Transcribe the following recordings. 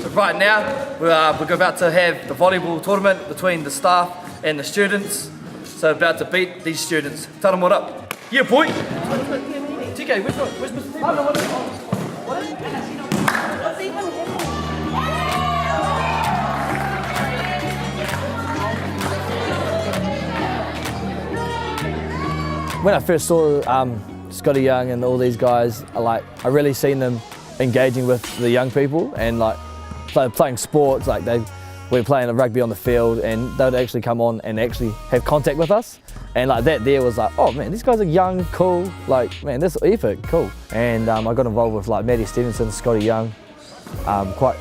So right now, we're about to have the volleyball tournament between the staff and the students. So about to beat these students. Tell them what up. Yeah, boy. TK, where's Mr. T? When I first saw Scotty Young and all these guys, I really seen them engaging with the young people and playing sports. We were playing rugby on the field, and they would actually come on and actually have contact with us. And that there was oh man, these guys are young, cool. Man, this is epic, cool. And I got involved with Maddie Stevenson, Scotty Young, quite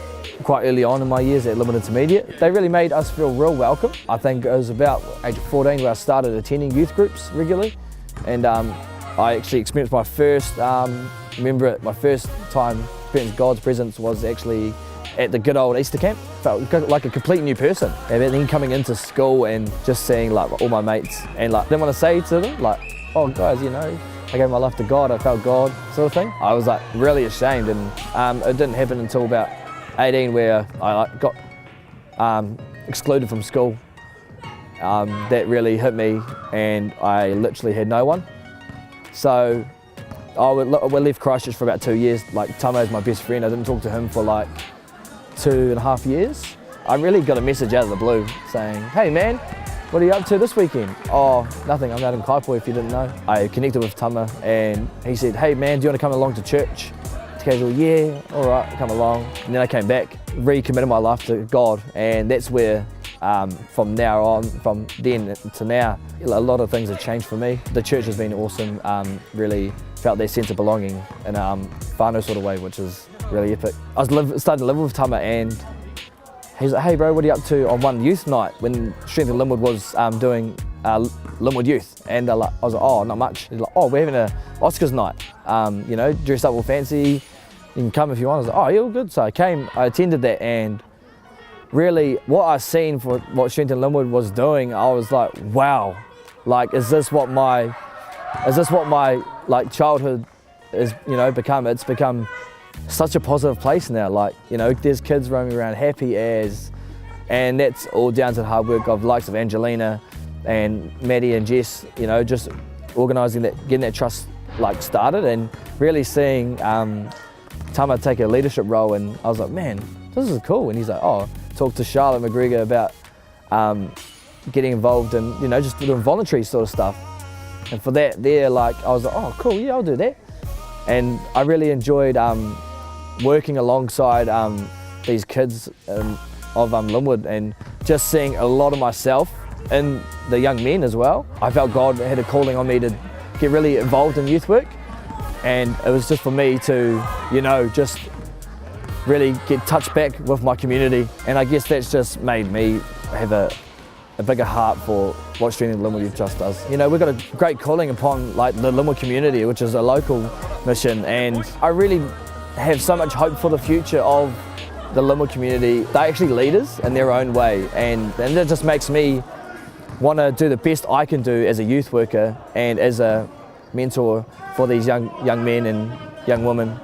early on in my years at Linwood Intermediate. They really made us feel real welcome. I think it was about age 14 where I started attending youth groups regularly. And I actually experienced my first, my first time experiencing God's presence was actually at the good old Easter camp. Felt like a complete new person. And then coming into school and just seeing all my mates and didn't want to say to them oh guys, I gave my life to God, I felt God, sort of thing. I was really ashamed, and it didn't happen until about 18 where I got excluded from school. That really hit me, and I literally had no one. So I left Christchurch for about 2 years. Tamo is my best friend. I didn't talk to him for 2.5 years. I really got a message out of the blue saying, hey man, what are you up to this weekend? Oh, nothing, I'm out in Kaipoi if you didn't know. I connected with Tama and he said, hey man, do you want to come along to church? Casual, yeah, all right, come along. And then I came back, recommitted my life to God, and that's where from now on, from then to now, a lot of things have changed for me. The church has been awesome, really felt that sense of belonging in a whānau sort of way, which is really epic. I was starting to live with Tama, and he's like, hey bro, what are you up to on one youth night when Strength in Linwood was doing Linwood Youth? And I was like, oh, not much. He's like, oh, we're having a Oscars night, dress up all fancy, you can come if you want. I was like, oh, yeah, all good. So I came, I attended that, and really what I seen for what Strength in Linwood was doing, I was like, wow, is this what my childhood is, become? It's become such a positive place now. There's kids roaming around happy as, and that's all down to the hard work of the likes of Angelina and Maddie and Jess, just organising that, getting that trust started, and really seeing Tama take a leadership role. And I was like, man, this is cool. And he's like, oh, talk to Charlotte McGregor about getting involved in, just doing voluntary sort of stuff. And for that there, I was like, oh, cool, yeah, I'll do that. And I really enjoyed working alongside these kids of Linwood, and just seeing a lot of myself in the young men as well. I felt God had a calling on me to get really involved in youth work, and it was just for me to, just really get touched back with my community. And I guess that's just made me have a bigger heart for what Strength in Linwood Youth Trust does. We've got a great calling upon the Linwood community, which is a local mission, and I really have so much hope for the future of the Linwood community. They're actually leaders in their own way, and that just makes me want to do the best I can do as a youth worker and as a mentor for these young men and young women.